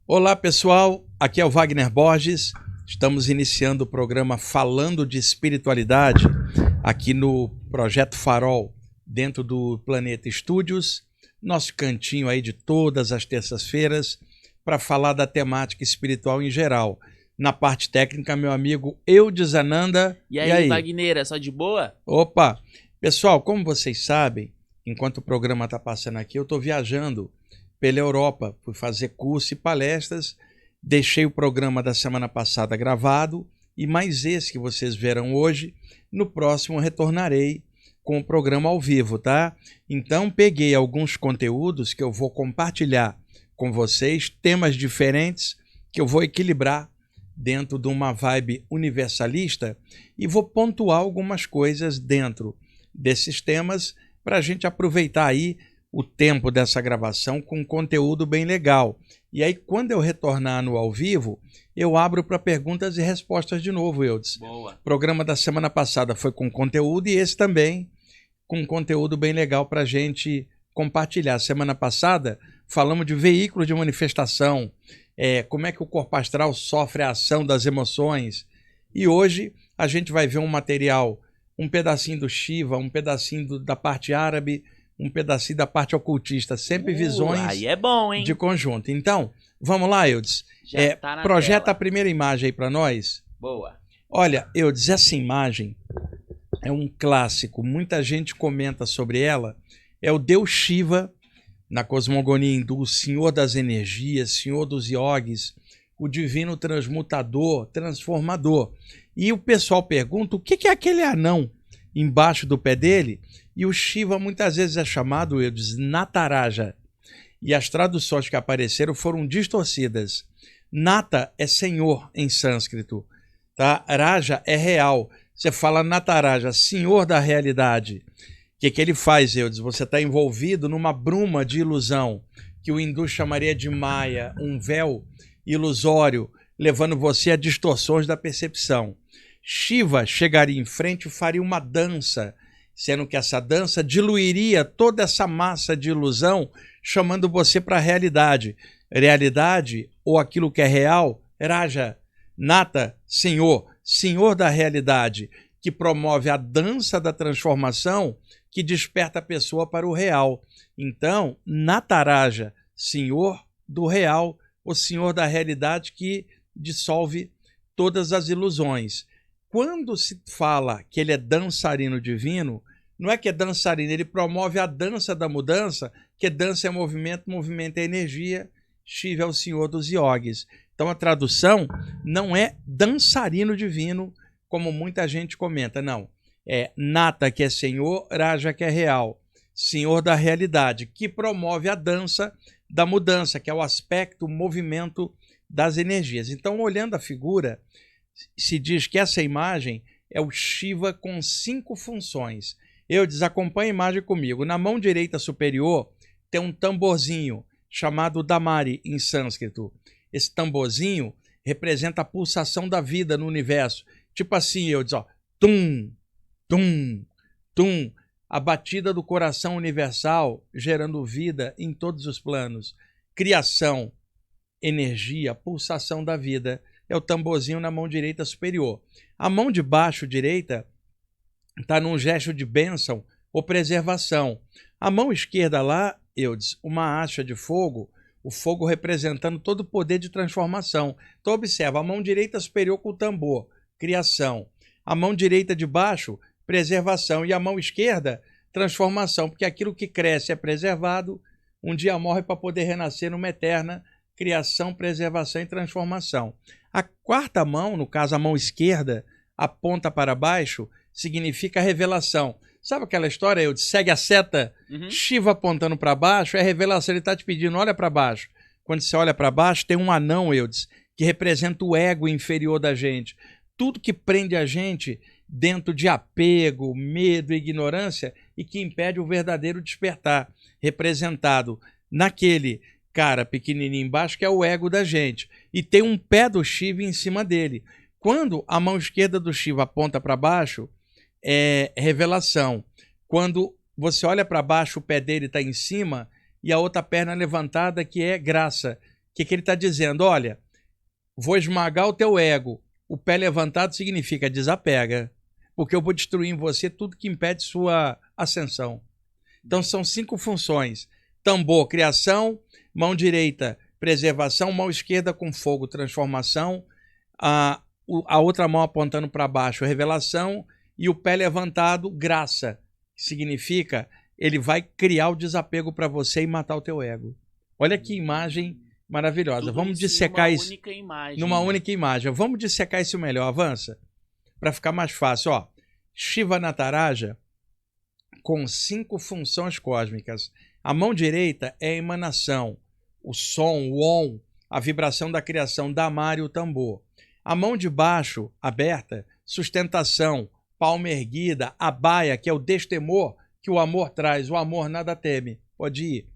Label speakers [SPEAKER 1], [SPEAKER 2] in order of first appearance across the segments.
[SPEAKER 1] Olá pessoal, aqui é o Wagner Borges, estamos iniciando o programa Falando de Espiritualidade aqui no Projeto Farol, dentro do Planeta Estúdios, nosso cantinho aí de todas as terças-feiras para falar da temática espiritual em geral. Na parte técnica, meu amigo Eudes Ananda.
[SPEAKER 2] E aí, Wagner, é só de boa?
[SPEAKER 1] Opa! Pessoal, como vocês sabem, enquanto o programa está passando aqui, eu estou viajando pela Europa, fui fazer curso e palestras, deixei o programa da semana passada gravado e mais esse que vocês verão hoje. No próximo retornarei com o programa ao vivo, tá? Então peguei alguns conteúdos que eu vou compartilhar com vocês, temas diferentes que eu vou equilibrar dentro de uma vibe universalista e vou pontuar algumas coisas dentro desses temas para a gente aproveitar aí o tempo dessa gravação com um conteúdo bem legal. E aí, quando eu retornar no ao vivo, eu abro para perguntas e respostas de novo, Eudes.
[SPEAKER 2] Boa.
[SPEAKER 1] O programa da semana passada foi com conteúdo e esse também com conteúdo bem legal para a gente compartilhar. Semana passada falamos de veículo de manifestação, como é que o corpo astral sofre a ação das emoções. E hoje a gente vai ver um material, um pedacinho do Shiva, um pedacinho da parte árabe, um pedacinho da parte ocultista, sempre visões
[SPEAKER 2] aí é bom, hein?
[SPEAKER 1] de conjunto. Então, vamos lá, Eudes.
[SPEAKER 2] Já tá na
[SPEAKER 1] projeta
[SPEAKER 2] tela.
[SPEAKER 1] a primeira imagem aí para nós.
[SPEAKER 2] Boa.
[SPEAKER 1] Olha, Eudes, essa imagem é um clássico, muita gente comenta sobre ela. É o Deus Shiva, na cosmogonia hindu, o Senhor das energias, Senhor dos yogis, o divino transmutador, transformador. E o pessoal pergunta o que é aquele anão embaixo do pé dele? E o Shiva muitas vezes é chamado, Eudes, Nataraja. E as traduções que apareceram foram distorcidas. Nata é senhor em sânscrito, tá? Raja é real. Você fala Nataraja, senhor da realidade. O que ele faz, Eudes? Você está envolvido numa bruma de ilusão, que o hindu chamaria de Maya, um véu ilusório, levando você a distorções da percepção. Shiva chegaria em frente e faria uma dança, sendo que essa dança diluiria toda essa massa de ilusão, chamando você para a realidade. Realidade, ou aquilo que é real, Raja, Nata, Senhor, Senhor da realidade, que promove a dança da transformação, que desperta a pessoa para o real. Então, Nataraja, Senhor do real, o Senhor da realidade que dissolve todas as ilusões. Quando se fala que ele é dançarino divino, não é que é dançarino, ele promove a dança da mudança, que dança é movimento, movimento é energia, Shiva é o Senhor dos yogis. Então a tradução não é dançarino divino, como muita gente comenta, não. É Nata, que é Senhor, Raja, que é real, Senhor da realidade, que promove a dança da mudança, que é o aspecto, o movimento das energias. Então, olhando a figura, se diz que essa imagem é o Shiva com 5 funções. Eu desacompanho a imagem comigo. Na mão direita superior tem um tamborzinho chamado Damari em sânscrito. Esse tamborzinho representa a pulsação da vida no universo. Tipo assim, eu digo, ó, tum, tum, tum, a batida do coração universal gerando vida em todos os planos. Criação, energia, pulsação da vida. É o tamborzinho na mão direita superior. A mão de baixo direita está num gesto de bênção ou preservação. A mão esquerda lá, Eudes, uma acha de fogo, o fogo representando todo o poder de transformação. Então observa, a mão direita superior com o tambor, criação. A mão direita de baixo, preservação. E a mão esquerda, transformação, porque aquilo que cresce é preservado, um dia morre para poder renascer numa eterna criação, preservação e transformação. A quarta mão, no caso a mão esquerda, aponta para baixo, significa revelação. Sabe aquela história, eu segue a seta, Shiva apontando para baixo, é revelação, ele está te pedindo, olha para baixo. Quando você olha para baixo, tem um anão, Eudes, que representa o ego inferior da gente. Tudo que prende a gente dentro de apego, medo e ignorância e que impede o verdadeiro despertar, representado naquele cara pequenininho embaixo, que é o ego da gente. E tem um pé do Shiva em cima dele. Quando a mão esquerda do Shiva aponta para baixo, é revelação. Quando você olha para baixo, o pé dele está em cima e a outra perna levantada, que é graça. que ele está dizendo? Olha, vou esmagar o teu ego. O pé levantado significa desapega, porque eu vou destruir em você tudo que impede sua ascensão. Então são 5 funções. Tambor, criação. Mão direita, preservação. Mão esquerda com fogo, transformação. A outra mão apontando para baixo, revelação. E o pé levantado, graça, que significa ele vai criar o desapego para você e matar o teu ego. Olha que imagem maravilhosa.
[SPEAKER 2] Tudo
[SPEAKER 1] Vamos
[SPEAKER 2] isso
[SPEAKER 1] dissecar
[SPEAKER 2] numa
[SPEAKER 1] isso
[SPEAKER 2] única imagem,
[SPEAKER 1] numa
[SPEAKER 2] né?
[SPEAKER 1] única imagem. Vamos dissecar isso melhor. Avança. Para ficar mais fácil. Ó, Shiva Nataraja com 5 funções cósmicas. A mão direita é a emanação, o som, o on, a vibração da criação, Damar e o tambor. A mão de baixo, aberta, sustentação, palma erguida, a baia, que é o destemor que o amor traz. O amor nada teme. Pode ir.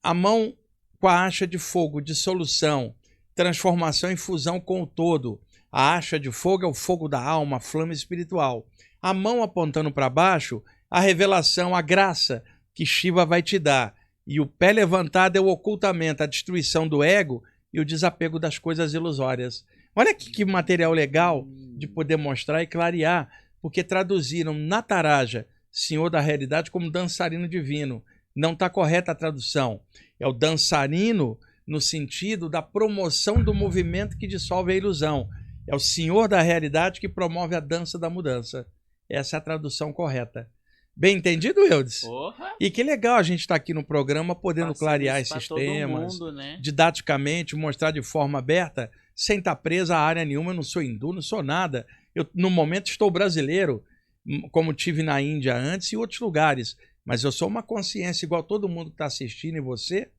[SPEAKER 1] A mão com a acha de fogo, dissolução, transformação e fusão com o todo. A acha de fogo é o fogo da alma, a flama espiritual. A mão apontando para baixo, a revelação, a graça que Shiva vai te dar. E o pé levantado é o ocultamento, a destruição do ego e o desapego das coisas ilusórias. Olha que material legal de poder mostrar e clarear, porque traduziram Nataraja, Senhor da Realidade, como dançarino divino. Não está correta a tradução. É o dançarino no sentido da promoção do movimento que dissolve a ilusão. É o Senhor da Realidade que promove a dança da mudança. Essa é a tradução correta. Bem entendido, Eudes?
[SPEAKER 2] Porra!
[SPEAKER 1] E que legal a gente estar aqui no programa podendo
[SPEAKER 2] Passando
[SPEAKER 1] clarear
[SPEAKER 2] isso pra
[SPEAKER 1] esses
[SPEAKER 2] todo
[SPEAKER 1] temas,
[SPEAKER 2] mundo, né?
[SPEAKER 1] didaticamente, mostrar de forma aberta, sem estar presa a área nenhuma. Eu não sou hindu, não sou nada. Eu, no momento, estou brasileiro, como tive na Índia antes e outros lugares. Mas eu sou uma consciência igual todo mundo que está assistindo e você,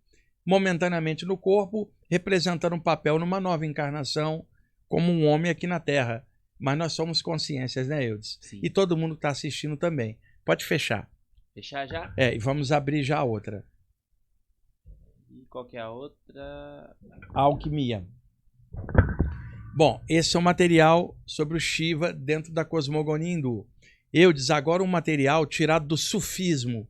[SPEAKER 1] momentaneamente no corpo, representando um papel numa nova encarnação, como um homem aqui na Terra. Mas nós somos consciências, né, Eudes?
[SPEAKER 2] Sim.
[SPEAKER 1] E todo mundo que está assistindo também. Pode fechar.
[SPEAKER 2] Fechar já?
[SPEAKER 1] E vamos abrir já a outra.
[SPEAKER 2] E qual que é a outra?
[SPEAKER 1] A alquimia. Bom, esse é o material sobre o Shiva dentro da cosmogonia hindu. Eudes, agora um material tirado do sufismo,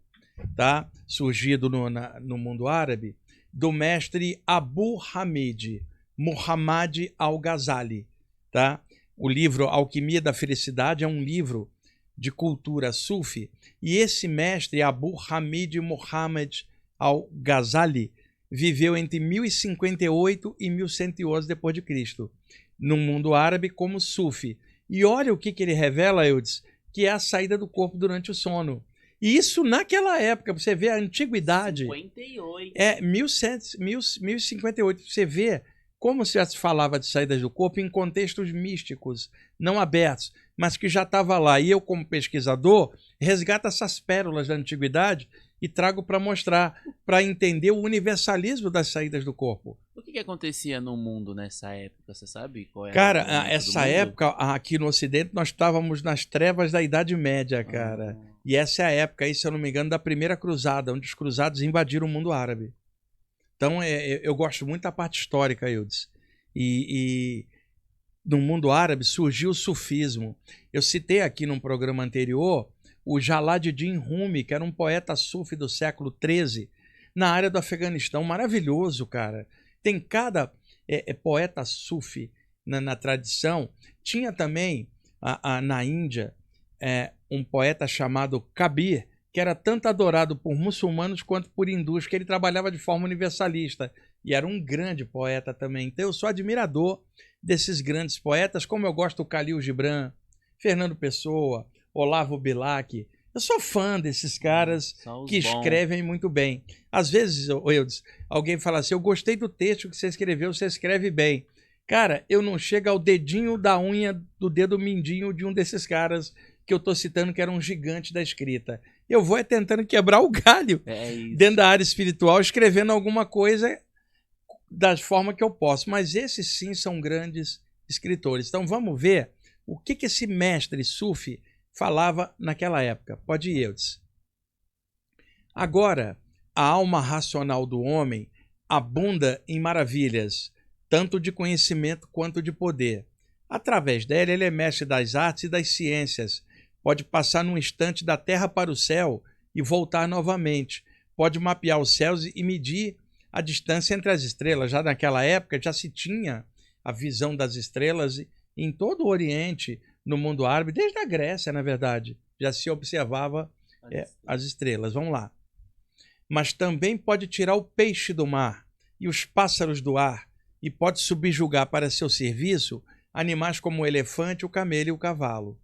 [SPEAKER 1] tá? Surgido no mundo árabe, do mestre Abu Hamid, Muhammad al-Ghazali, tá? O livro Alquimia da Felicidade é um livro de cultura sufi, e esse mestre Abu Hamid Muhammad al-Ghazali viveu entre 1058 e 1111 depois de Cristo, no mundo árabe como sufi. E olha o que ele revela, Eudes, que é a saída do corpo durante o sono. E isso naquela época, você vê a antiguidade.
[SPEAKER 2] 58.
[SPEAKER 1] 1058. Você vê como já se falava de saídas do corpo em contextos místicos, não abertos, mas que já estava lá. E eu, como pesquisador, resgato essas pérolas da antiguidade e trago para mostrar, para entender o universalismo das saídas do corpo.
[SPEAKER 2] O que acontecia no mundo nessa época? Você sabe qual era?
[SPEAKER 1] Cara,
[SPEAKER 2] o momento do
[SPEAKER 1] essa
[SPEAKER 2] mundo?
[SPEAKER 1] época, aqui no Ocidente, nós estávamos nas trevas da Idade Média, cara. E essa é a época, aí, se eu não me engano, da primeira cruzada, onde os cruzados invadiram o mundo árabe. Então, eu gosto muito da parte histórica, Eudes. E no mundo árabe surgiu o sufismo. Eu citei aqui num programa anterior o Jalaluddin Rumi, que era um poeta sufi do século XIII, na área do Afeganistão. Maravilhoso, cara. Tem cada poeta sufi na tradição. Tinha também, na Índia, um poeta chamado Kabir, que era tanto adorado por muçulmanos quanto por hindus, que ele trabalhava de forma universalista. E era um grande poeta também. Então eu sou admirador desses grandes poetas, como eu gosto do Khalil Gibran, Fernando Pessoa, Olavo Bilac. Eu sou fã desses caras que escrevem muito bem. Às vezes, Eudes, alguém fala assim, eu gostei do texto que você escreveu, você escreve bem. Cara, eu não chego ao dedinho da unha do dedo mindinho de um desses caras que eu estou citando, que era um gigante da escrita. Eu vou tentando quebrar o galho dentro da área espiritual, escrevendo alguma coisa da forma que eu posso. Mas esses sim são grandes escritores. Então vamos ver o que esse mestre sufi falava naquela época. Pode ir, Eudes. Agora, a alma racional do homem abunda em maravilhas, tanto de conhecimento quanto de poder. Através dela, ele é mestre das artes e das ciências. Pode passar num instante da terra para o céu e voltar novamente. Pode mapear os céus e medir a distância entre as estrelas. Já naquela época já se tinha a visão das estrelas em todo o Oriente, no mundo árabe, desde a Grécia, na verdade, já se observava as estrelas. Vamos lá. Mas também pode tirar o peixe do mar e os pássaros do ar, e pode subjugar para seu serviço animais como o elefante, o camelo e o cavalo.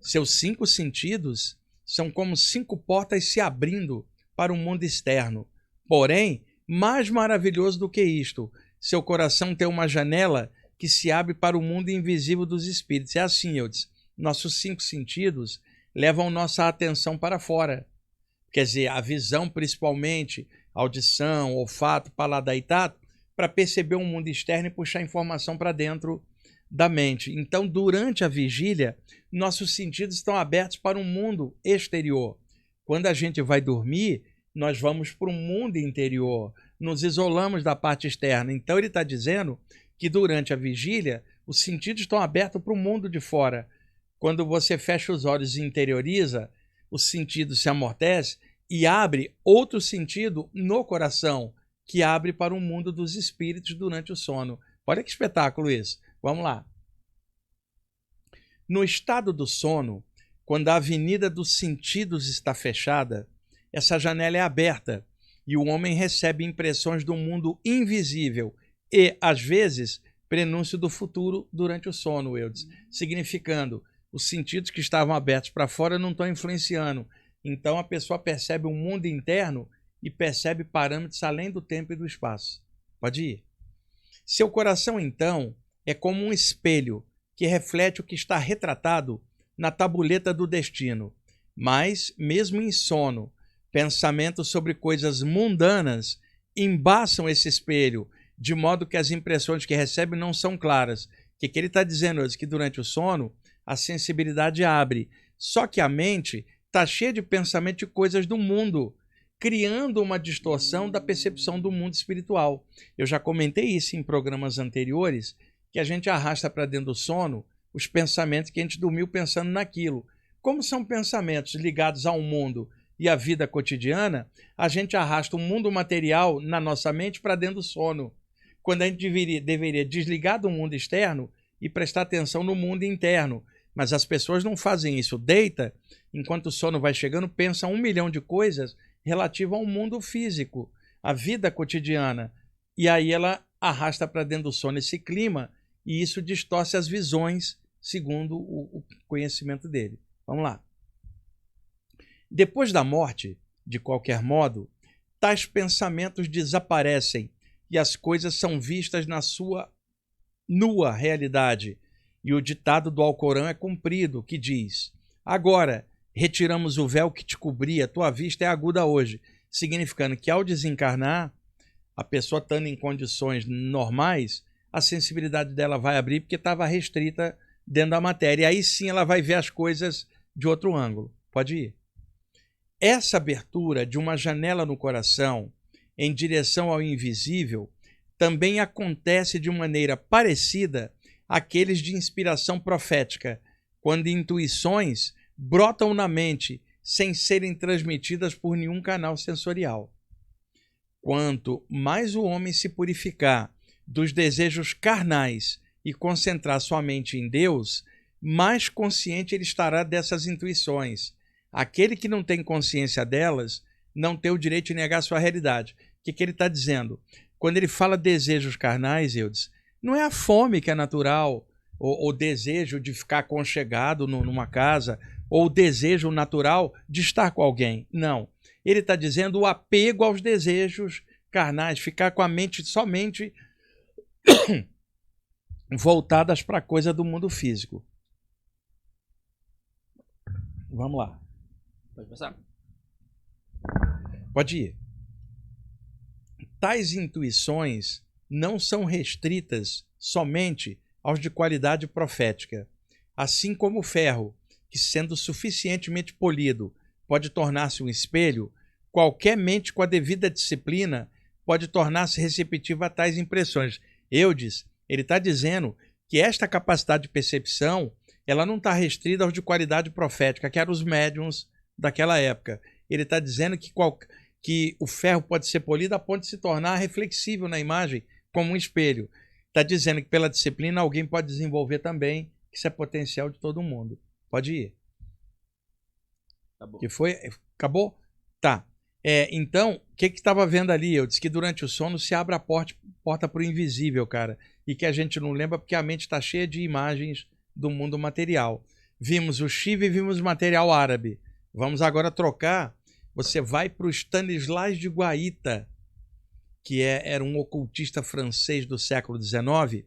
[SPEAKER 1] Seus 5 sentidos são como 5 portas se abrindo para o mundo externo. Porém, mais maravilhoso do que isto, seu coração tem uma janela que se abre para o mundo invisível dos espíritos. É assim, Eudes, nossos 5 sentidos levam nossa atenção para fora. Quer dizer, a visão principalmente, audição, olfato, paladar e tato, para perceber um mundo externo e puxar informação para dentro da mente. Então, durante a vigília, nossos sentidos estão abertos para um mundo exterior. Quando a gente vai dormir, nós vamos para um mundo interior, nos isolamos da parte externa. Então, ele está dizendo que durante a vigília, os sentidos estão abertos para o mundo de fora. Quando você fecha os olhos e interioriza, o sentido se amortece e abre outro sentido no coração, que abre para o mundo dos espíritos durante o sono. Olha que espetáculo isso. Vamos lá. No estado do sono, quando a avenida dos sentidos está fechada, essa janela é aberta e o homem recebe impressões do mundo invisível e, às vezes, prenúncio do futuro durante o sono, Eudes, significando os sentidos que estavam abertos para fora não estão influenciando. Então a pessoa percebe um mundo interno e percebe parâmetros além do tempo e do espaço. Pode ir. Seu coração, então, é como um espelho que reflete o que está retratado na tabuleta do destino. Mas, mesmo em sono, pensamentos sobre coisas mundanas embaçam esse espelho, de modo que as impressões que recebe não são claras. O que ele está dizendo é que durante o sono, a sensibilidade abre. Só que a mente está cheia de pensamento de coisas do mundo, criando uma distorção da percepção do mundo espiritual. Eu já comentei isso em programas anteriores, que a gente arrasta para dentro do sono os pensamentos que a gente dormiu pensando naquilo. Como são pensamentos ligados ao mundo e à vida cotidiana, a gente arrasta o mundo material na nossa mente para dentro do sono, quando a gente deveria desligar do mundo externo e prestar atenção no mundo interno. Mas as pessoas não fazem isso. Deita, enquanto o sono vai chegando, pensa 1 milhão de coisas relativas ao mundo físico, à vida cotidiana. E aí ela arrasta para dentro do sono esse clima e isso distorce as visões, segundo o conhecimento dele. Vamos lá. Depois da morte, de qualquer modo, tais pensamentos desaparecem e as coisas são vistas na sua nua realidade. E o ditado do Alcorão é cumprido, que diz: agora retiramos o véu que te cobria, tua vista é aguda hoje, significando que ao desencarnar, a pessoa estando em condições normais, a sensibilidade dela vai abrir porque estava restrita dentro da matéria. E aí sim ela vai ver as coisas de outro ângulo. Pode ir. Essa abertura de uma janela no coração em direção ao invisível também acontece de maneira parecida àqueles de inspiração profética, quando intuições brotam na mente sem serem transmitidas por nenhum canal sensorial. Quanto mais o homem se purificar dos desejos carnais e concentrar sua mente em Deus, mais consciente ele estará dessas intuições. Aquele que não tem consciência delas não tem o direito de negar sua realidade. O que ele está dizendo? Quando ele fala desejos carnais, Eudes, não é a fome que é natural, ou desejo de ficar aconchegado numa casa, ou o desejo natural de estar com alguém. Não. Ele está dizendo o apego aos desejos carnais, ficar com a mente somente voltadas para a coisa do mundo físico. Vamos lá.
[SPEAKER 2] Pode passar.
[SPEAKER 1] Pode ir. Tais intuições não são restritas somente aos de qualidade profética, assim como o ferro, que sendo suficientemente polido pode tornar-se um espelho, qualquer mente com a devida disciplina pode tornar-se receptiva a tais impressões. Eudes, ele está dizendo que esta capacidade de percepção ela não está restrita aos de qualidade profética, que eram os médiuns daquela época. Ele está dizendo que que o ferro pode ser polido a ponto de se tornar reflexível na imagem, como um espelho. Está dizendo que pela disciplina alguém pode desenvolver também, que isso é potencial de todo mundo. Pode ir.
[SPEAKER 2] Acabou.
[SPEAKER 1] Que foi? Acabou? Tá. Então, o que estava vendo ali? Eu disse que durante o sono se abre a porta para o invisível, cara. E que a gente não lembra porque a mente está cheia de imagens do mundo material. Vimos o Shiva e vimos o material árabe. Vamos agora trocar. Você vai para o Stanislas de Guaita, que era um ocultista francês do século XIX,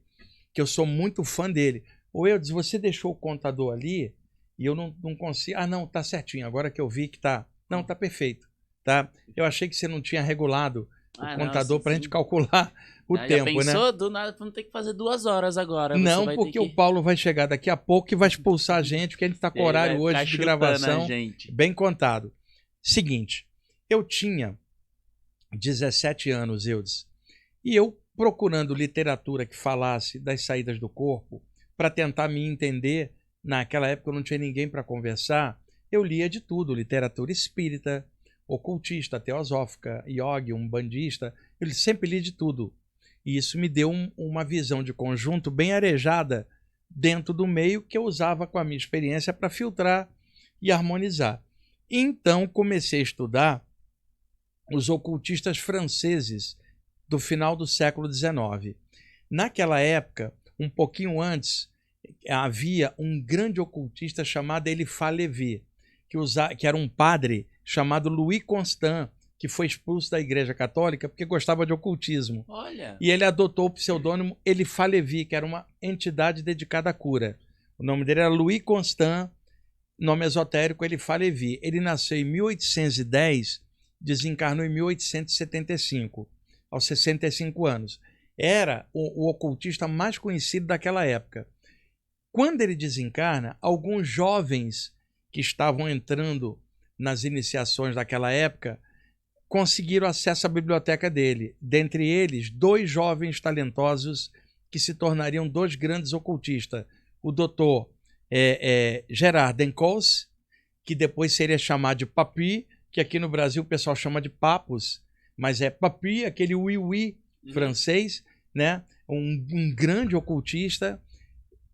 [SPEAKER 1] que eu sou muito fã dele. Ô Eudes, você deixou o contador ali e eu não consigo... Ah, não, tá certinho. Agora que eu vi que tá... Não, tá perfeito. Tá? Eu achei que você não tinha regulado o contador para a gente calcular o tempo,
[SPEAKER 2] já pensou?
[SPEAKER 1] né?
[SPEAKER 2] Do nada, vamos ter que fazer 2 horas agora.
[SPEAKER 1] Não, porque o Paulo vai chegar daqui a pouco e vai expulsar a gente, porque a gente está com horário hoje de gravação bem contado. Seguinte, eu tinha 17 anos, Eudes, e eu procurando literatura que falasse das saídas do corpo, para tentar me entender, naquela época eu não tinha ninguém para conversar, eu lia de tudo, literatura espírita, ocultista, teosófica, yogi, umbandista, eu sempre li de tudo. E isso me deu uma visão de conjunto bem arejada dentro do meio que eu usava com a minha experiência para filtrar e harmonizar. Então comecei a estudar os ocultistas franceses do final do século XIX. Naquela época, um pouquinho antes, havia um grande ocultista chamado Eliphas Lévy, que era um padre chamado Louis Constant, que foi expulso da Igreja Católica porque gostava de ocultismo.
[SPEAKER 2] Olha.
[SPEAKER 1] E ele adotou o pseudônimo Eliphas Lévy, que era uma entidade dedicada à cura. O nome dele era Louis Constant, nome esotérico Eliphas Lévy. Ele nasceu em 1810, desencarnou em 1875, aos 65 anos. Era o ocultista mais conhecido daquela época. Quando ele desencarna, alguns jovens que estavam entrando nas iniciações daquela época conseguiram acesso à biblioteca dele. Dentre eles, 2 jovens talentosos que se tornariam 2 grandes ocultistas. O doutor Gerard Dencausse, que depois seria chamado de Papy, que aqui no Brasil o pessoal chama de Papus, mas é Papy, aquele oui-oui francês, né? Um grande ocultista.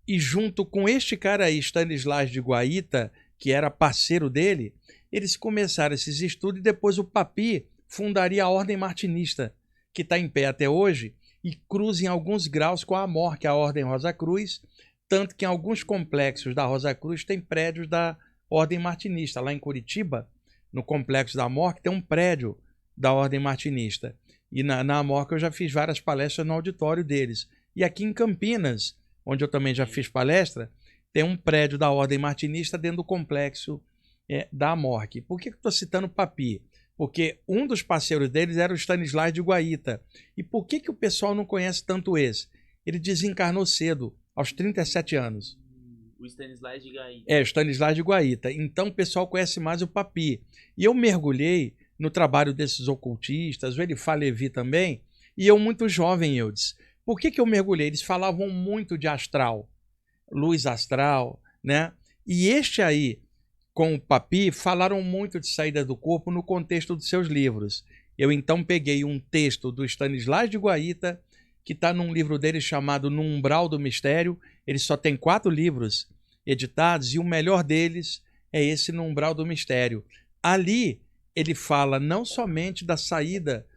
[SPEAKER 1] E junto com este cara aí, Stanislas de Guaita, que era parceiro dele, eles começaram esses estudos e depois o Papy fundaria a Ordem Martinista, que está em pé até hoje e cruza em alguns graus com a Amor, que é a Ordem Rosa Cruz, tanto que em alguns complexos da Rosa Cruz tem prédios da Ordem Martinista. Lá em Curitiba, no Complexo da Amor, tem um prédio da Ordem Martinista. E na Amor eu já fiz várias palestras no auditório deles. E aqui em Campinas, onde eu também já fiz palestra, tem um prédio da Ordem Martinista dentro do complexo da Amorque. Por que eu estou citando Papy? Porque um dos parceiros deles era o Stanislas de Guaita. E por que o pessoal não conhece tanto esse? Ele desencarnou cedo, aos 37 anos.
[SPEAKER 2] O Stanislas de Guaita.
[SPEAKER 1] O Stanislas de Guaita. Então o pessoal conhece mais o Papy. E eu mergulhei no trabalho desses ocultistas, o Eliphas Lévy também, e eu muito jovem, Eudes. Por que eu mergulhei? Eles falavam muito de astral, luz astral, né? E este aí, com o Papy, falaram muito de saída do corpo no contexto dos seus livros. Eu então peguei um texto do Stanislas de Guaita, que está num livro dele chamado No Umbral do Mistério. Ele só tem 4 livros editados e o melhor deles é esse No Umbral do Mistério. Ali ele fala não somente da saída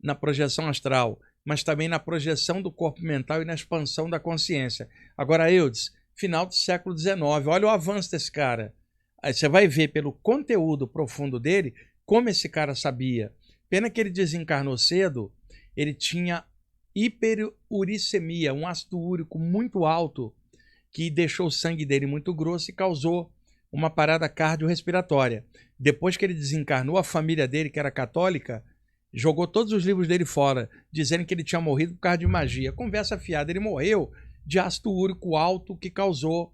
[SPEAKER 1] na projeção astral, mas também na projeção do corpo mental e na expansão da consciência. Agora, Eudes, final do século XIX, olha o avanço desse cara. Aí você vai ver pelo conteúdo profundo dele como esse cara sabia. Pena que ele desencarnou cedo, ele tinha hiperuricemia, um ácido úrico muito alto, que deixou o sangue dele muito grosso e causou uma parada cardiorrespiratória. Depois que ele desencarnou, a família dele, que era católica, jogou todos os livros dele fora, dizendo que ele tinha morrido por causa de magia. Conversa fiada, ele morreu de ácido úrico alto que causou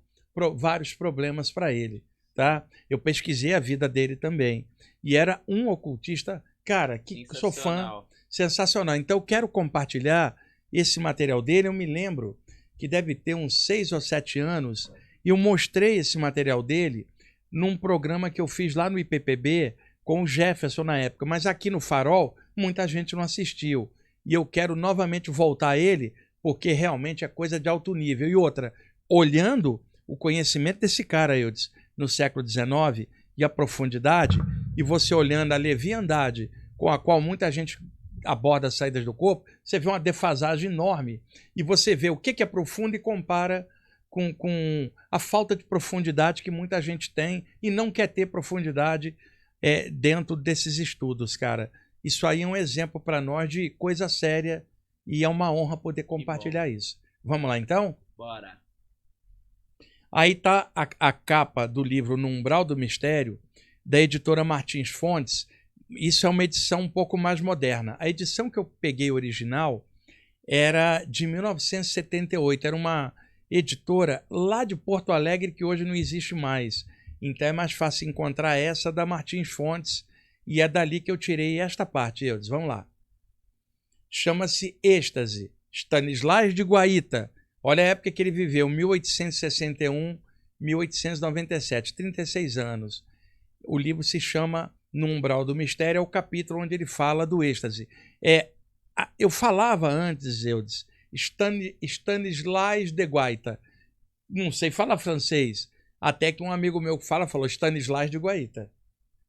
[SPEAKER 1] vários problemas para ele. Tá? Eu pesquisei a vida dele também. E era um ocultista, cara, que sou fã, sensacional. Então eu quero compartilhar esse material dele. Eu me lembro que deve ter uns 6 ou 7 anos, e eu mostrei esse material dele num programa que eu fiz lá no IPPB com o Jefferson na época, mas aqui no Farol muita gente não assistiu. E eu quero novamente voltar a ele, porque realmente é coisa de alto nível. E outra, olhando o conhecimento desse cara, Eudes, no século XIX, e a profundidade, e você olhando a leviandade com a qual muita gente aborda as saídas do corpo, você vê uma defasagem enorme. E você vê o que é profundo e compara com a falta de profundidade que muita gente tem e não quer ter profundidade dentro desses estudos, cara. Isso aí é um exemplo para nós de coisa séria e é uma honra poder compartilhar isso. Vamos lá, então?
[SPEAKER 2] Bora.
[SPEAKER 1] Aí está a capa do livro No Umbral do Mistério, da editora Martins Fontes. Isso é uma edição um pouco mais moderna. A edição que eu peguei original era de 1978. Era uma editora lá de Porto Alegre que hoje não existe mais. Então é mais fácil encontrar essa da Martins Fontes e é dali que eu tirei esta parte, Eudes. Vamos lá. Chama-se Êxtase, Stanislas de Guaita. Olha a época que ele viveu, 1861, 1897, 36 anos. O livro se chama No Umbral do Mistério, é o capítulo onde ele fala do êxtase. Eu falava antes, Eudes, Stanislas de Guaita. Não sei falar francês. Até que um amigo meu que falou Stanislas de Guaita.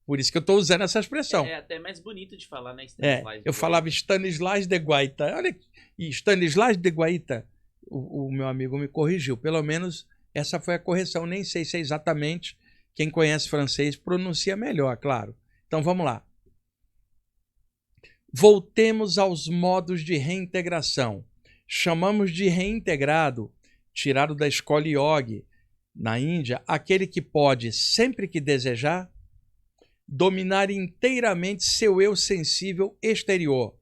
[SPEAKER 1] Por isso que eu estou usando essa expressão.
[SPEAKER 2] É até mais bonito de falar, né? Stanislas
[SPEAKER 1] eu falava Stanislas de Guaita. Olha, e Stanislas de Guaita, o meu amigo me corrigiu. Pelo menos essa foi a correção. Nem sei se é exatamente. Quem conhece francês pronuncia melhor, claro. Então vamos lá. Voltemos aos modos de reintegração. Chamamos de reintegrado, tirado da escola yogi, na Índia, aquele que pode, sempre que desejar, dominar inteiramente seu eu sensível exterior,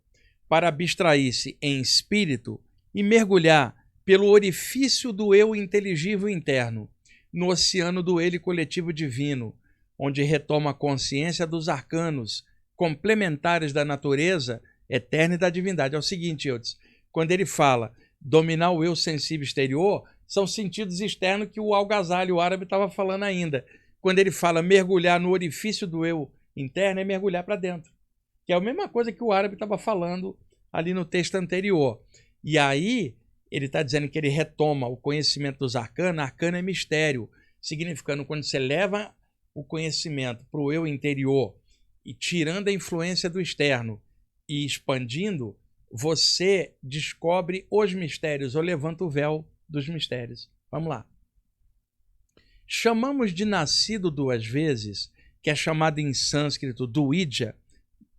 [SPEAKER 1] para abstrair-se em espírito e mergulhar pelo orifício do eu inteligível interno, no oceano do ele coletivo divino, onde retoma a consciência dos arcanos complementares da natureza eterna e da divindade. É o seguinte, Eudes, quando ele fala dominar o eu sensível exterior, são sentidos externos que o Al-Ghazali, o árabe, estava falando ainda. Quando ele fala mergulhar no orifício do eu interno, é mergulhar para dentro. Que é a mesma coisa que o árabe estava falando ali no texto anterior. E aí, ele está dizendo que ele retoma o conhecimento dos arcanos. Arcano é mistério, significando quando você leva o conhecimento para o eu interior e tirando a influência do externo e expandindo, você descobre os mistérios ou levanta o véu dos mistérios. Vamos lá. Chamamos de nascido duas vezes, que é chamado em sânscrito Duidya,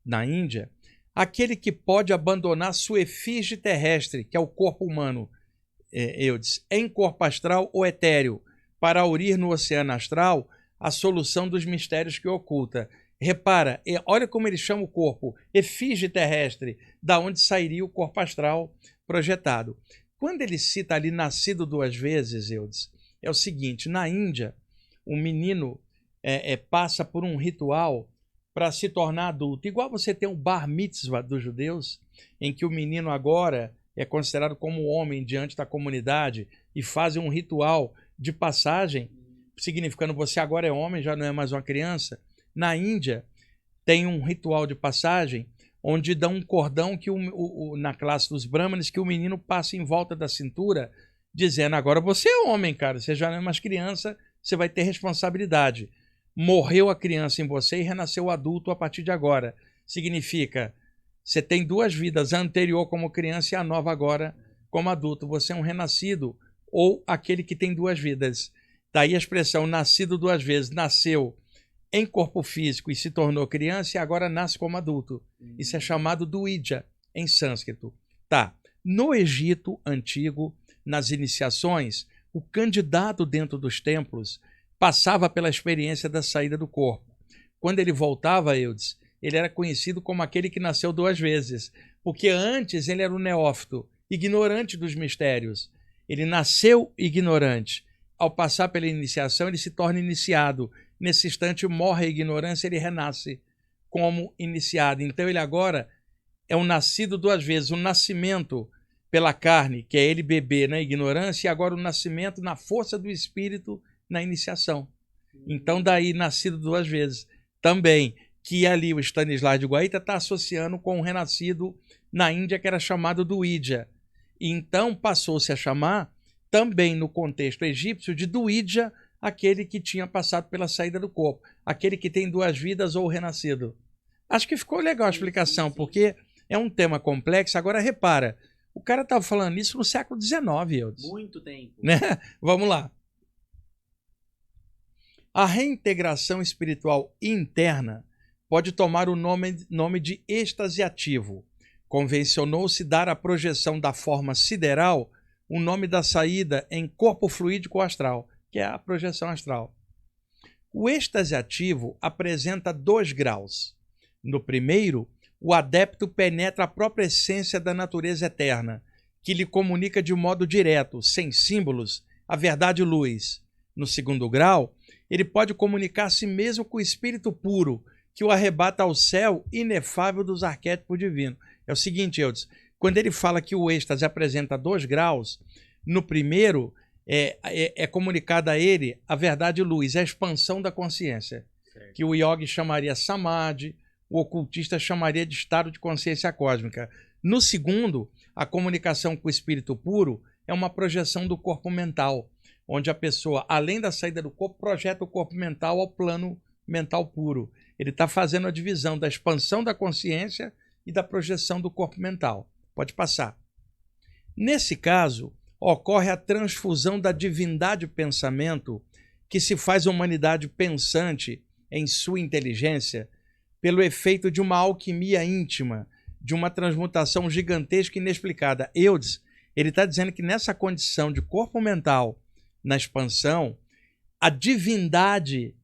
[SPEAKER 1] na Índia, aquele que pode abandonar sua efígie terrestre, que é o corpo humano, Eudes, em corpo astral ou etéreo, para aurir no oceano astral a solução dos mistérios que oculta. Repara, olha como ele chama o corpo, efígie terrestre, da onde sairia o corpo astral projetado. Quando ele cita ali nascido duas vezes, Eudes, é o seguinte, na Índia, o menino passa por um ritual para se tornar adulto. Igual você tem o bar mitzvah dos judeus, em que o menino agora é considerado como homem diante da comunidade e fazem um ritual de passagem, significando você agora é homem, já não é mais uma criança. Na Índia, tem um ritual de passagem onde dá um cordão que na classe dos brahmanes que o menino passa em volta da cintura, dizendo, agora você é homem, cara, você já não é mais criança, você vai ter responsabilidade. Morreu a criança em você e renasceu o adulto a partir de agora. Significa, você tem duas vidas, a anterior como criança e a nova agora como adulto. Você é um renascido ou aquele que tem duas vidas. Daí a expressão nascido duas vezes, nasceu em corpo físico e se tornou criança e agora nasce como adulto. Isso é chamado Duidya, em sânscrito. Tá. No Egito antigo, nas iniciações, o candidato dentro dos templos passava pela experiência da saída do corpo. Quando ele voltava, Eudes, ele era conhecido como aquele que nasceu duas vezes, porque antes ele era um neófito, ignorante dos mistérios. Ele nasceu ignorante. Ao passar pela iniciação, ele se torna iniciado. Nesse instante, morre a ignorância, ele renasce como iniciado. Então, ele agora é um nascido duas vezes. O nascimento pela carne, que é ele bebê na ignorância, e agora o nascimento na força do espírito na iniciação. Então, daí, nascido duas vezes. Também, que ali o Stanislas de Guaita está associando com um renascido na Índia que era chamado Duídja. Então passou-se a chamar, também no contexto egípcio, de Duídja, aquele que tinha passado pela saída do corpo, aquele que tem duas vidas ou renascido. Acho que ficou legal a explicação, porque é um tema complexo. Agora repara, o cara estava falando isso no século XIX, Eudes.
[SPEAKER 2] Muito tempo.
[SPEAKER 1] Né? Vamos lá. A reintegração espiritual interna pode tomar o nome de êxtase ativo. Convencionou-se dar à projeção da forma sideral o nome da saída em corpo fluídico astral, que é a projeção astral. O êxtase ativo apresenta 2 graus. No primeiro, o adepto penetra a própria essência da natureza eterna, que lhe comunica de modo direto, sem símbolos, a verdade e luz. No segundo grau, ele pode comunicar a si mesmo com o espírito puro, que o arrebata ao céu inefável dos arquétipos divinos. É o seguinte, Eudes, quando ele fala que o êxtase apresenta 2 graus, no primeiro é comunicada a ele a verdade e luz, a expansão da consciência, certo, que o yogi chamaria samadhi, o ocultista chamaria de estado de consciência cósmica. No segundo, a comunicação com o espírito puro é uma projeção do corpo mental, onde a pessoa, além da saída do corpo, projeta o corpo mental ao plano mental puro. Ele está fazendo a divisão da expansão da consciência e da projeção do corpo mental. Pode passar. Nesse caso, ocorre a transfusão da divindade pensamento, que se faz a humanidade pensante em sua inteligência, pelo efeito de uma alquimia íntima, de uma transmutação gigantesca e inexplicada. Eudes, ele está dizendo que nessa condição de corpo mental, na expansão, a divindade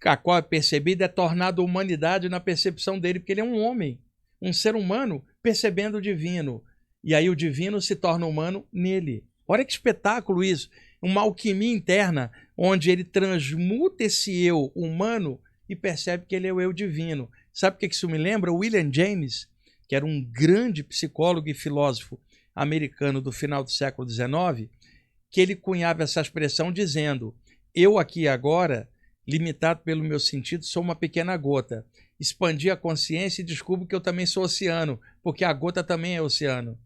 [SPEAKER 1] a qual é percebida é tornada humanidade na percepção dele, porque ele é um homem, um ser humano percebendo o divino. E aí o divino se torna humano nele. Olha que espetáculo isso. Uma alquimia interna, onde ele transmuta esse eu humano e percebe que ele é o eu divino. Sabe o que isso me lembra? William James, que era um grande psicólogo e filósofo americano do final do século XIX, que ele cunhava essa expressão dizendo: eu aqui agora, limitado pelo meu sentido, sou uma pequena gota. Expandi a consciência e descubro que eu também sou oceano, porque a gota também é oceano.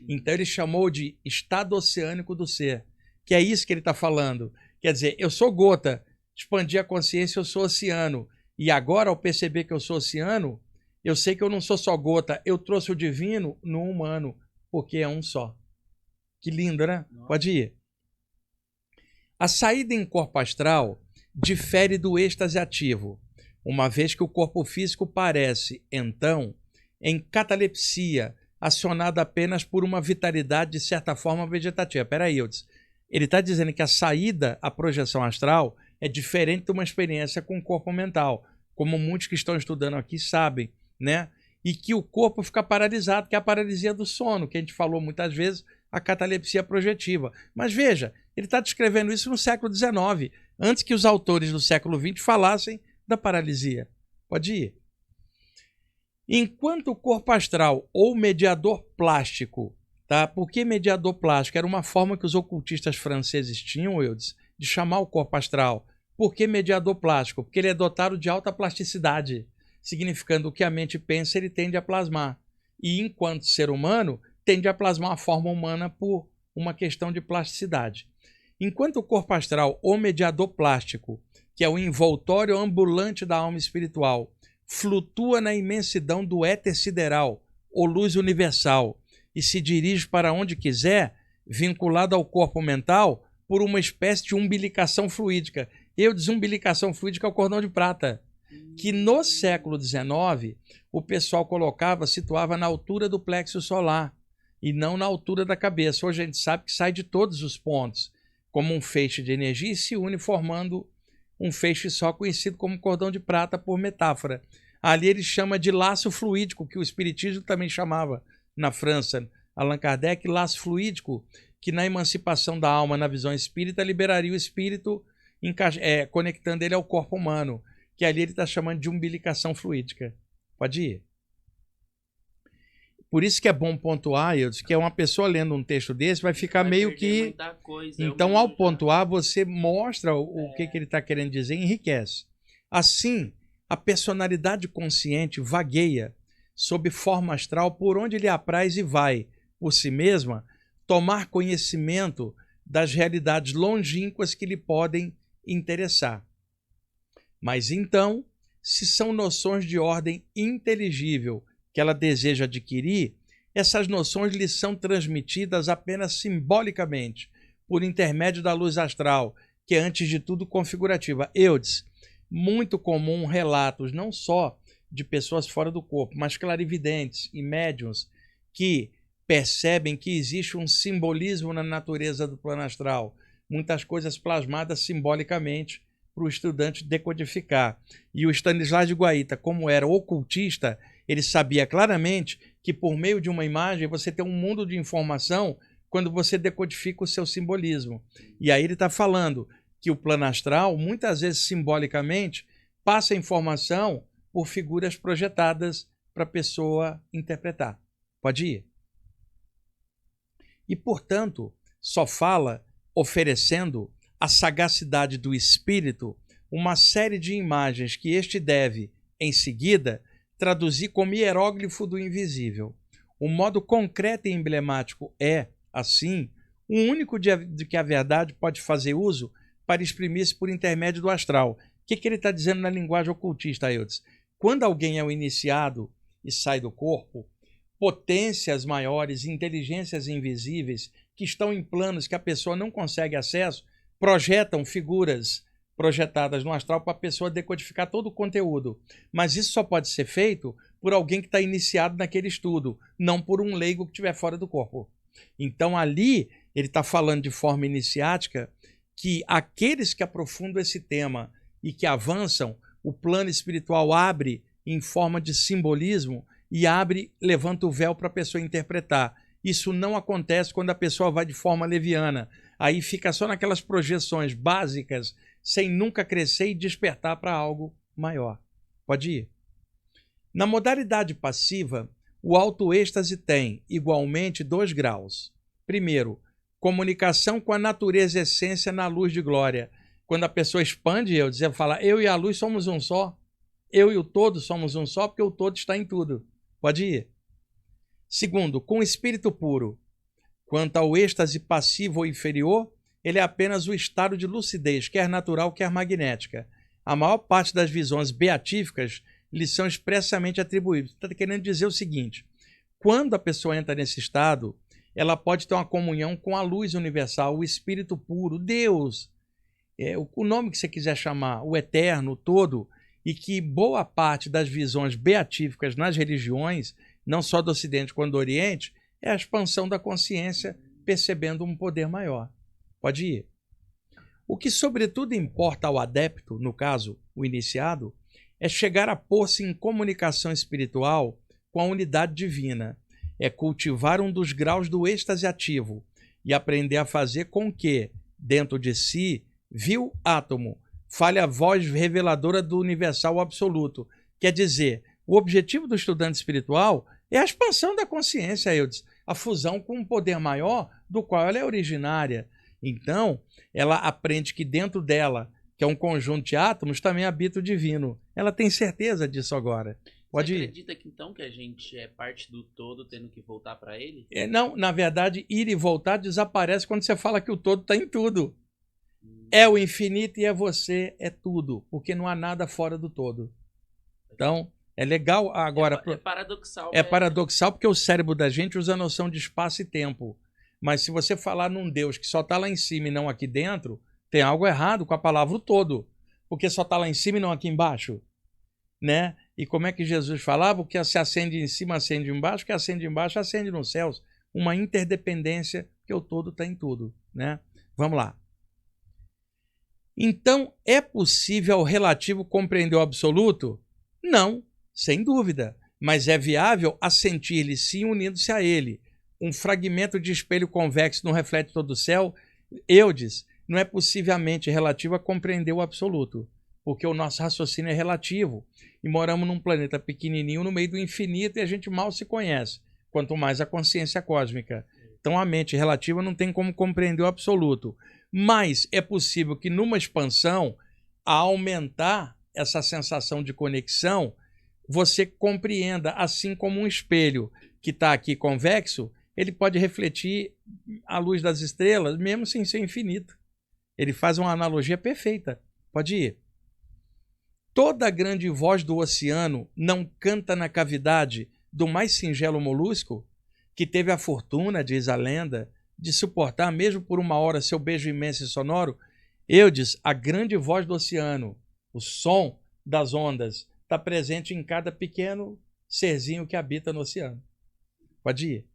[SPEAKER 1] Então ele chamou de estado oceânico do ser, que é isso que ele está falando. Quer dizer, eu sou gota, expandi a consciência, eu sou oceano. E agora, ao perceber que eu sou oceano, eu sei que eu não sou só gota, eu trouxe o divino no humano, porque é um só. Que lindo, né? Pode ir. A saída em corpo astral difere do êxtase ativo, uma vez que o corpo físico parece, então, em catalepsia, acionada apenas por uma vitalidade de certa forma vegetativa. Peraí, Eudes. Ele está dizendo que a saída à projeção astral é diferente de uma experiência com o corpo mental, como muitos que estão estudando aqui sabem, né? E que o corpo fica paralisado, que é a paralisia do sono, que a gente falou muitas vezes, a catalepsia projetiva. Mas veja, ele está descrevendo isso no século XIX, antes que os autores do século XX falassem da paralisia. Pode ir. Enquanto o corpo astral ou mediador plástico, tá? Por que mediador plástico? Era uma forma que os ocultistas franceses tinham, Eudes, de chamar o corpo astral. Por que mediador plástico? Porque ele é dotado de alta plasticidade, significando o que a mente pensa, ele tende a plasmar. E enquanto ser humano, tende a plasmar a forma humana por uma questão de plasticidade. Enquanto o corpo astral ou mediador plástico, que é o envoltório ambulante da alma espiritual, flutua na imensidão do éter sideral, ou luz universal, e se dirige para onde quiser, vinculado ao corpo mental por uma espécie de umbilicação fluídica. Eu desumbilicação fluídica é o cordão de prata, que no século XIX o pessoal colocava, situava na altura do plexo solar e não na altura da cabeça. Hoje a gente sabe que sai de todos os pontos, como um feixe de energia, e se une formando um feixe só, conhecido como cordão de prata por metáfora. Ali ele chama de laço fluídico, que o espiritismo também chamava na França. Allan Kardec, laço fluídico, que na emancipação da alma, na visão espírita, liberaria o espírito, conectando ele ao corpo humano, que ali ele está chamando de umbilicação fluídica. Pode ir. Por isso que é bom pontuar, Eudes, que é uma pessoa lendo um texto desse vai ficar meio que... Então, ao pontuar, você mostra o que ele está querendo dizer e enriquece. Assim, a personalidade consciente vagueia sob forma astral por onde lhe apraz e vai, por si mesma, tomar conhecimento das realidades longínquas que lhe podem interessar. Mas então, se são noções de ordem inteligível que ela deseja adquirir, essas noções lhe são transmitidas apenas simbolicamente, por intermédio da luz astral, que é antes de tudo configurativa. Eudes, muito comum relatos não só de pessoas fora do corpo, mas clarividentes e médiuns que percebem que existe um simbolismo na natureza do plano astral, muitas coisas plasmadas simbolicamente para o estudante decodificar. E o Stanislas de Guaita, como era ocultista, ele sabia claramente que por meio de uma imagem você tem um mundo de informação quando você decodifica o seu simbolismo. E aí ele está falando que o plano astral, muitas vezes simbolicamente, passa informação por figuras projetadas para a pessoa interpretar. Pode ir. E, portanto, só fala oferecendo à sagacidade do espírito uma série de imagens que este deve, em seguida, traduzir como hieróglifo do invisível. O modo concreto e emblemático é, assim, o único de que a verdade pode fazer uso para exprimir-se por intermédio do astral. O que ele está dizendo na linguagem ocultista, Eudes? Quando alguém é o iniciado e sai do corpo, potências maiores, inteligências invisíveis, que estão em planos que a pessoa não consegue acesso, projetam figuras projetadas no astral para a pessoa decodificar todo o conteúdo. Mas isso só pode ser feito por alguém que está iniciado naquele estudo, não por um leigo que estiver fora do corpo. Então ali ele está falando de forma iniciática que aqueles que aprofundam esse tema e que avançam, o plano espiritual abre em forma de simbolismo e abre, levanta o véu para a pessoa interpretar. Isso não acontece quando a pessoa vai de forma leviana. Aí fica só naquelas projeções básicas, sem nunca crescer e despertar para algo maior. Pode ir. Na modalidade passiva, o autoêxtase tem, igualmente, 2 graus. Primeiro, comunicação com a natureza e essência na luz de glória. Quando a pessoa expande, fala, eu e a luz somos um só. Eu e o todo somos um só, porque o todo está em tudo. Pode ir. Segundo, com o espírito puro. Quanto ao êxtase passivo ou inferior, ele é apenas o estado de lucidez, quer natural, quer magnética. A maior parte das visões beatíficas lhe são expressamente atribuídas. Está querendo dizer o seguinte, quando a pessoa entra nesse estado, ela pode ter uma comunhão com a luz universal, o espírito puro, Deus, o nome que você quiser chamar, o eterno, o todo, e que boa parte das visões beatíficas nas religiões, não só do Ocidente quanto do Oriente, é a expansão da consciência percebendo um poder maior. Pode ir. O que sobretudo importa ao adepto, no caso, o iniciado, é chegar a pôr-se em comunicação espiritual com a unidade divina, é cultivar um dos graus do êxtase ativo e aprender a fazer com que, dentro de si, vil átomo, fale a voz reveladora do universal absoluto. Quer dizer, o objetivo do estudante espiritual é a expansão da consciência, Eudes, a fusão com um poder maior do qual ela é originária. Então, ela aprende que dentro dela, que é um conjunto de átomos, também habita o divino. Ela tem certeza disso agora. Pode ir.
[SPEAKER 2] Você acredita que então que a gente é parte do todo tendo que voltar para ele?
[SPEAKER 1] Não, na verdade, ir e voltar desaparece quando você fala que o todo está em tudo. É o infinito e é você, é tudo, porque não há nada fora do todo. Então, é legal agora...
[SPEAKER 2] É paradoxal.
[SPEAKER 1] É paradoxal porque o cérebro da gente usa a noção de espaço e tempo. Mas se você falar num Deus que só está lá em cima e não aqui dentro, tem algo errado com a palavra o todo, porque só está lá em cima e não aqui embaixo. Né? E como é que Jesus falava? O que se acende em cima, acende embaixo, o que acende embaixo, acende nos céus. Uma interdependência, que o todo está em tudo. Né? Vamos lá. Então, é possível ao relativo compreender o absoluto? Não, sem dúvida. Mas é viável assentir-lhe sim unindo-se a ele. Um fragmento de espelho convexo não reflete todo o céu? Eudes, não é possivelmente relativo a compreender o absoluto, porque o nosso raciocínio é relativo. E moramos num planeta pequenininho no meio do infinito e a gente mal se conhece, quanto mais a consciência cósmica. Então a mente relativa não tem como compreender o absoluto. Mas é possível que numa expansão, a aumentar essa sensação de conexão, você compreenda, assim como um espelho que está aqui convexo, ele pode refletir a luz das estrelas, mesmo sem ser infinito. Ele faz uma analogia perfeita. Pode ir. Toda a grande voz do oceano não canta na cavidade do mais singelo molusco, que teve a fortuna, diz a lenda, de suportar, mesmo por uma hora, seu beijo imenso e sonoro. Eudes, a grande voz do oceano, o som das ondas, está presente em cada pequeno serzinho que habita no oceano. Pode ir.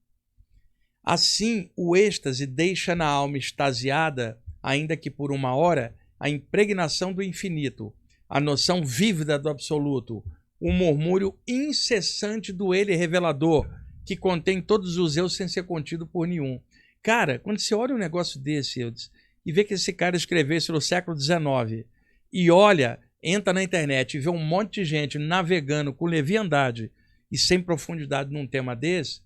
[SPEAKER 1] Assim, o êxtase deixa na alma extasiada, ainda que por uma hora, a impregnação do infinito, a noção vívida do absoluto, o murmúrio incessante do ele revelador, que contém todos os eu sem ser contido por nenhum. Cara, quando você olha um negócio desse, Eudes, e vê que esse cara escreveu isso no século XIX, e olha, entra na internet e vê um monte de gente navegando com leviandade e sem profundidade num tema desse,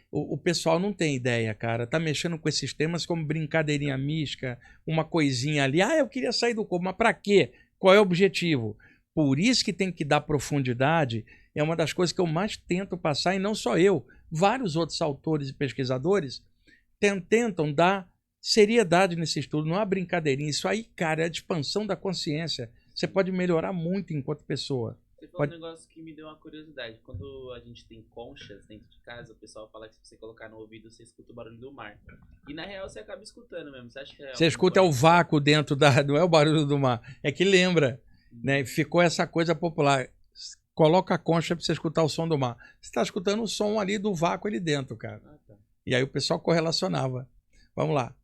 [SPEAKER 1] o pessoal não tem ideia, cara. Tá mexendo com esses temas como brincadeirinha mística, uma coisinha ali. Ah, eu queria sair do corpo, mas pra quê? Qual é o objetivo? Por isso que tem que dar profundidade. É uma das coisas que eu mais tento passar, e não só eu. Vários outros autores e pesquisadores tentam dar seriedade nesse estudo. Não é brincadeirinha. Isso aí, cara, é a expansão da consciência. Você pode melhorar muito enquanto pessoa.
[SPEAKER 2] Você falou um negócio que me deu uma curiosidade. Quando a gente tem conchas dentro de casa, o pessoal fala que se você colocar no ouvido, você escuta o barulho do mar. E na real, você acaba escutando mesmo. Você acha que
[SPEAKER 1] você escuta o vácuo dentro da... Não é o barulho do mar. É que lembra, né? Ficou essa coisa popular. Coloca a concha para você escutar o som do mar. Você está escutando o som ali do vácuo ali dentro, cara. Ah, tá. E aí o pessoal correlacionava. Vamos lá.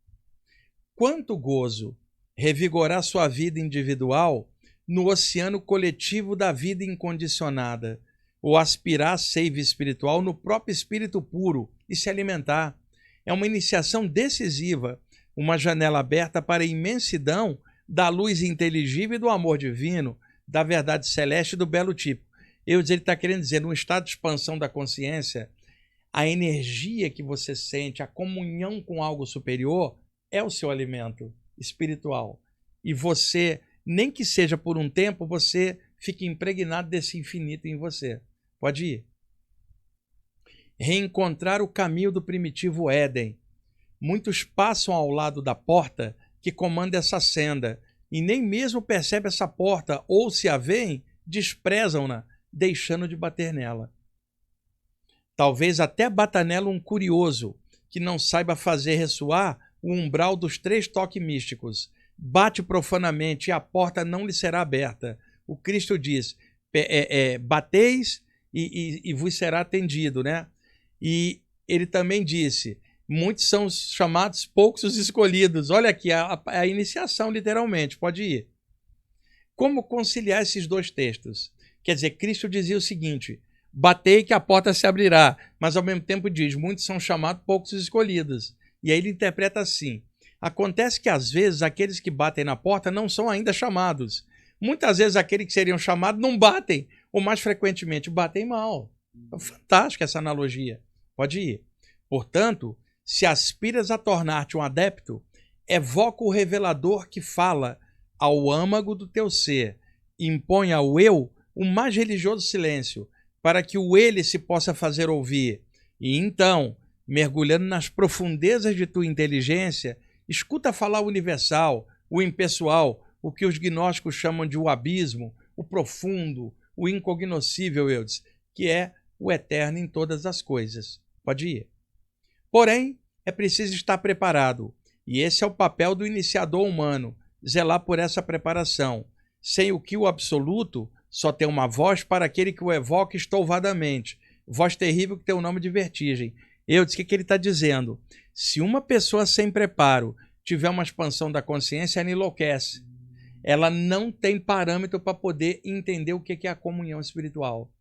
[SPEAKER 1] Quanto gozo revigorar sua vida individual no oceano coletivo da vida incondicionada, ou aspirar a seiva espiritual no próprio espírito puro e se alimentar. É uma iniciação decisiva, uma janela aberta para a imensidão da luz inteligível e do amor divino, da verdade celeste e do belo tipo. Ele está querendo dizer, num estado de expansão da consciência, a energia que você sente, a comunhão com algo superior, é o seu alimento espiritual. E você, nem que seja por um tempo, você fica impregnado desse infinito em você. Pode ir. Reencontrar o caminho do primitivo Éden. Muitos passam ao lado da porta que comanda essa senda e nem mesmo percebem essa porta, ou se a veem, desprezam-na, deixando de bater nela. Talvez até bata nela um curioso que não saiba fazer ressoar o umbral dos 3 toques místicos. Bate profanamente e a porta não lhe será aberta. O Cristo diz, bateis e vos será atendido, né? E ele também disse, muitos são os chamados, poucos os escolhidos. Olha aqui, a iniciação literalmente, pode ir. Como conciliar esses 2 textos? Quer dizer, Cristo dizia o seguinte, batei que a porta se abrirá, mas ao mesmo tempo diz, muitos são chamados, poucos os escolhidos. E aí ele interpreta assim, acontece que às vezes aqueles que batem na porta não são ainda chamados. Muitas vezes aqueles que seriam chamados não batem, ou mais frequentemente batem mal. É fantástica essa analogia. Pode ir. Portanto, se aspiras a tornar-te um adepto, evoca o revelador que fala ao âmago do teu ser, impõe ao eu o mais religioso silêncio, para que o ele se possa fazer ouvir. E então, mergulhando nas profundezas de tua inteligência, escuta falar o universal, o impessoal, o que os gnósticos chamam de o abismo, o profundo, o incognoscível, Eudes, que é o eterno em todas as coisas. Pode ir. Porém, é preciso estar preparado, e esse é o papel do iniciador humano, zelar por essa preparação, sem o que o absoluto só tem uma voz para aquele que o evoca estouvadamente, voz terrível que tem o nome de vertigem. Eudes, o que ele está dizendo? Se uma pessoa sem preparo tiver uma expansão da consciência, ela enlouquece. Ela não tem parâmetro para poder entender o que é a comunhão espiritual.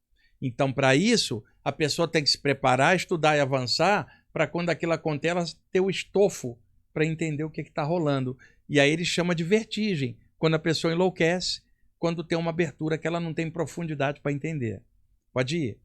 [SPEAKER 1] Então, para isso, a pessoa tem que se preparar, estudar e avançar, para quando aquilo acontecer, ela ter o estofo para entender o que está rolando. E aí ele chama de vertigem, quando a pessoa enlouquece, quando tem uma abertura que ela não tem profundidade para entender. Pode ir.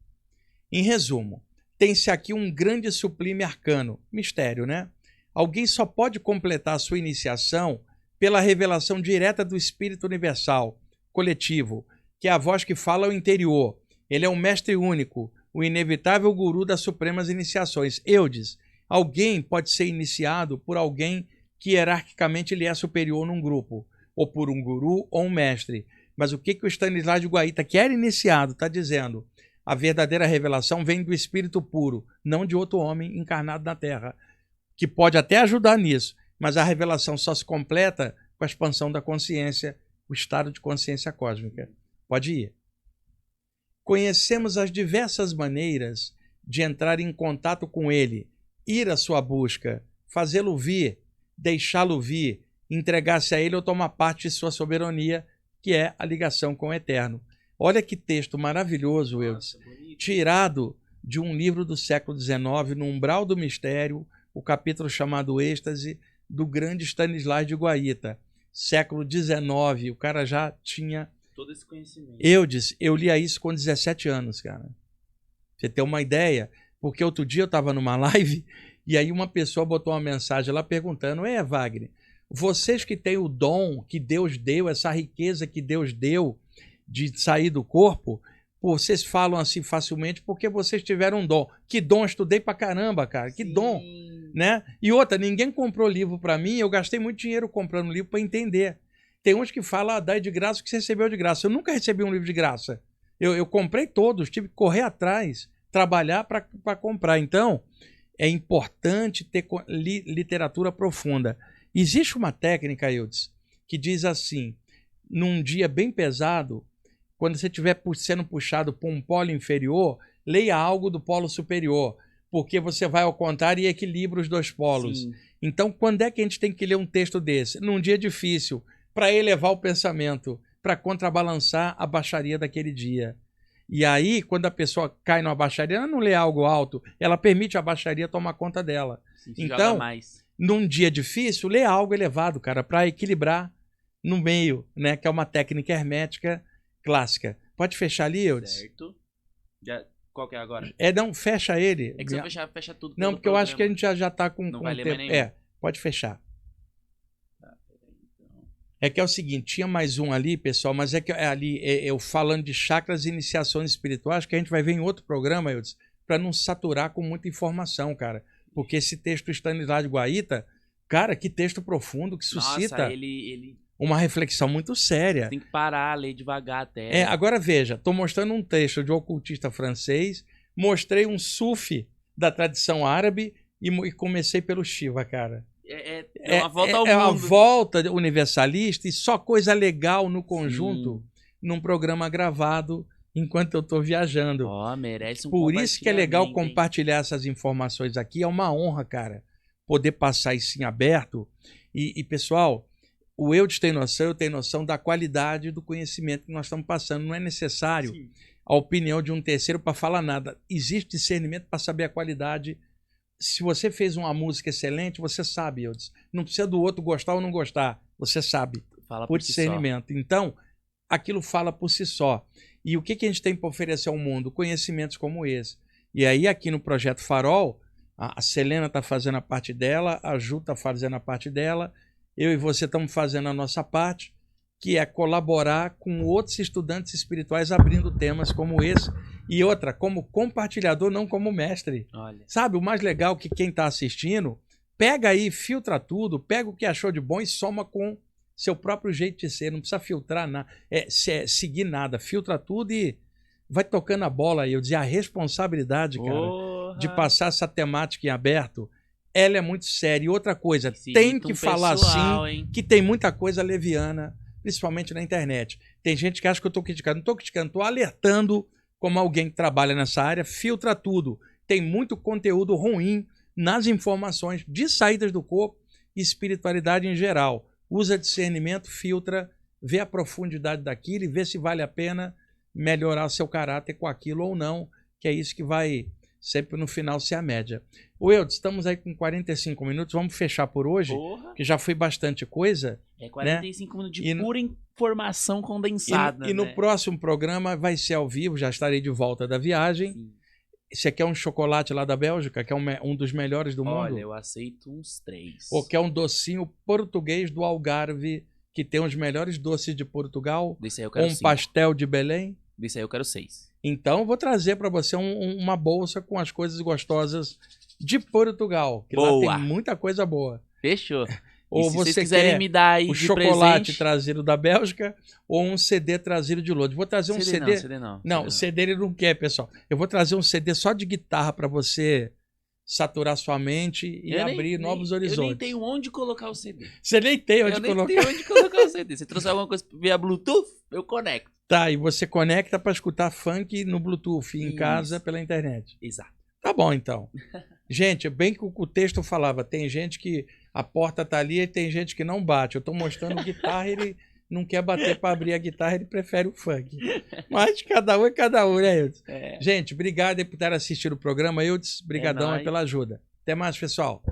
[SPEAKER 1] Em resumo, tem-se aqui um grande sublime arcano, mistério, né? Alguém só pode completar a sua iniciação pela revelação direta do Espírito Universal, coletivo, que é a voz que fala ao interior. Ele é um mestre único, o inevitável guru das supremas iniciações. Eudes, alguém pode ser iniciado por alguém que hierarquicamente lhe é superior num grupo, ou por um guru ou um mestre. Mas o que o Stanislas de Guaita, que era iniciado, está dizendo? A verdadeira revelação vem do espírito puro, não de outro homem encarnado na Terra, que pode até ajudar nisso, mas a revelação só se completa com a expansão da consciência, o estado de consciência cósmica. Pode ir. Conhecemos as diversas maneiras de entrar em contato com ele, ir à sua busca, fazê-lo vir, deixá-lo vir, entregar-se a ele ou tomar parte de sua soberania, que é a ligação com o Eterno. Olha que texto maravilhoso, Eudes, tirado de um livro do século XIX, no Umbral do Mistério, o capítulo chamado Êxtase, do grande Stanislas de Guaita. Século XIX, o cara já tinha...
[SPEAKER 2] todo esse conhecimento.
[SPEAKER 1] Eudes, eu lia isso com 17 anos, cara. Pra você ter uma ideia, porque outro dia eu estava numa live e aí uma pessoa botou uma mensagem lá perguntando: Wagner, vocês que têm o dom que Deus deu, essa riqueza que Deus deu de sair do corpo, vocês falam assim facilmente porque vocês tiveram um dom. Que dom? Estudei pra caramba, cara. Que
[SPEAKER 2] Sim.
[SPEAKER 1] dom, né? E outra, ninguém comprou livro para mim, eu gastei muito dinheiro comprando livro para entender. Tem uns que falam, dai de graça o que você recebeu de graça. Eu nunca recebi um livro de graça. Eu comprei todos, tive que correr atrás, trabalhar para comprar. Então, é importante ter literatura profunda. Existe uma técnica, Eudes, que diz assim, num dia bem pesado, quando você estiver sendo puxado por um polo inferior, leia algo do polo superior, porque você vai ao contrário e equilibra os dois polos.
[SPEAKER 2] Sim.
[SPEAKER 1] Então, quando é que a gente tem que ler um texto desse? Num dia difícil, para elevar o pensamento, para contrabalançar a baixaria daquele dia. E aí, quando a pessoa cai numa baixaria, ela não lê algo alto, ela permite a baixaria tomar conta dela.
[SPEAKER 2] Sim,
[SPEAKER 1] então,
[SPEAKER 2] mais.
[SPEAKER 1] Num dia difícil, lê algo elevado, cara, para equilibrar no meio, né? Que é uma técnica hermética clássica. Pode fechar ali, Eudes?
[SPEAKER 2] Certo. Qual que é agora?
[SPEAKER 1] Não, fecha ele.
[SPEAKER 2] É que se eu fechar, fecha tudo.
[SPEAKER 1] Não, porque eu acho que a gente já tá com
[SPEAKER 2] não vai ler
[SPEAKER 1] tempo.
[SPEAKER 2] mais nenhum.
[SPEAKER 1] Pode fechar.
[SPEAKER 2] Tá, peraí, então.
[SPEAKER 1] É que é o seguinte, tinha mais um ali, pessoal, mas é que ali eu falando de chakras e iniciações espirituais, que a gente vai ver em outro programa, Eudes, para não saturar com muita informação, cara. Porque esse texto Stanislas de Guaita, cara, que texto profundo, que suscita...
[SPEAKER 2] Nossa, ele...
[SPEAKER 1] uma reflexão muito séria.
[SPEAKER 2] Tem que parar, ler devagar até.
[SPEAKER 1] Agora veja, estou mostrando um texto de um ocultista francês, mostrei um sufi da tradição árabe e comecei pelo Shiva, cara.
[SPEAKER 2] É uma volta ao mundo.
[SPEAKER 1] É uma volta universalista e só coisa legal no conjunto,
[SPEAKER 2] sim,
[SPEAKER 1] num programa gravado enquanto eu estou viajando.
[SPEAKER 2] Merece um
[SPEAKER 1] Por isso que é legal
[SPEAKER 2] compartilhamento,
[SPEAKER 1] compartilhar essas informações aqui, é uma honra, cara, poder passar isso em aberto. E pessoal... O Eudes tem noção, eu tenho noção da qualidade do conhecimento que nós estamos passando. Não é necessário
[SPEAKER 2] Sim.
[SPEAKER 1] a opinião de um terceiro para falar nada. Existe discernimento para saber a qualidade. Se você fez uma música excelente, você sabe, Eudes. Não precisa do outro gostar ou não gostar. Você sabe.
[SPEAKER 2] Fala
[SPEAKER 1] por
[SPEAKER 2] si
[SPEAKER 1] discernimento. Só. Então, aquilo fala por si só. E o que a gente tem para oferecer ao mundo? Conhecimentos como esse. E aí, aqui no Projeto Farol, a Selena está fazendo a parte dela, a Ju está fazendo a parte dela, eu e você estamos fazendo a nossa parte, que é colaborar com outros estudantes espirituais abrindo temas como esse. E outra, como compartilhador, não como mestre.
[SPEAKER 2] Olha.
[SPEAKER 1] Sabe, o mais legal que quem está assistindo, pega aí, filtra tudo, pega o que achou de bom e soma com seu próprio jeito de ser. Não precisa filtrar nada, seguir nada. Filtra tudo e vai tocando a bola aí. Eu dizia, a responsabilidade, cara, de passar essa temática em aberto, ela é muito séria. E outra coisa, tem que falar assim, que tem muita coisa leviana, principalmente na internet. Tem gente que acha que eu estou criticando. Não estou criticando, estou alertando como alguém que trabalha nessa área, filtra tudo. Tem muito conteúdo ruim nas informações de saídas do corpo e espiritualidade em geral. Usa discernimento, filtra, vê a profundidade daquilo e vê se vale a pena melhorar seu caráter com aquilo ou não, que é isso que vai sempre no final ser a média. Eudes, estamos aí com 45 minutos, vamos fechar por hoje, que já foi bastante coisa.
[SPEAKER 2] 45 minutos de pura informação condensada.
[SPEAKER 1] E no próximo programa vai ser ao vivo, já estarei de volta da viagem.
[SPEAKER 2] Sim.
[SPEAKER 1] Você quer um chocolate lá da Bélgica, que é um dos melhores do mundo?
[SPEAKER 2] Olha, eu aceito uns 3.
[SPEAKER 1] Ou quer um docinho português do Algarve, que tem os melhores doces de Portugal,
[SPEAKER 2] Desse aí eu
[SPEAKER 1] ou
[SPEAKER 2] quero
[SPEAKER 1] um
[SPEAKER 2] 5.
[SPEAKER 1] pastel de Belém.
[SPEAKER 2] Desse aí eu quero 6.
[SPEAKER 1] Então, eu vou trazer para você uma bolsa com as coisas gostosas de Portugal, que lá
[SPEAKER 2] Boa.
[SPEAKER 1] tem muita coisa boa.
[SPEAKER 2] Fechou.
[SPEAKER 1] Ou
[SPEAKER 2] E se vocês
[SPEAKER 1] você
[SPEAKER 2] quiserem
[SPEAKER 1] quer
[SPEAKER 2] me dar aí
[SPEAKER 1] o
[SPEAKER 2] de
[SPEAKER 1] chocolate
[SPEAKER 2] presente...
[SPEAKER 1] trazido da Bélgica ou um CD trazido de Lourdes. Vou trazer um CD.
[SPEAKER 2] Não, CD não.
[SPEAKER 1] Não, o CD ele não quer, pessoal. Eu vou trazer um CD só de guitarra para você saturar sua mente e
[SPEAKER 2] Eu
[SPEAKER 1] abrir novos horizontes.
[SPEAKER 2] Eu nem tenho onde colocar o CD.
[SPEAKER 1] Você nem tem onde
[SPEAKER 2] Eu nem
[SPEAKER 1] colocar.
[SPEAKER 2] tenho onde colocar o CD. Se trouxer alguma coisa via Bluetooth, eu conecto.
[SPEAKER 1] Tá, e você conecta para escutar funk no Bluetooth em
[SPEAKER 2] Isso.
[SPEAKER 1] casa pela internet.
[SPEAKER 2] Exato.
[SPEAKER 1] Tá bom, então. Gente, bem que o texto falava, tem gente que a porta tá ali e tem gente que não bate. Eu tô mostrando guitarra, ele não quer bater para abrir a guitarra, ele prefere o funk. Mas cada um é cada um, né, Eudes?
[SPEAKER 2] É.
[SPEAKER 1] Gente, obrigado por ter assistido o programa. Eudes, brigadão
[SPEAKER 2] nóis.
[SPEAKER 1] pela ajuda. Até mais, pessoal.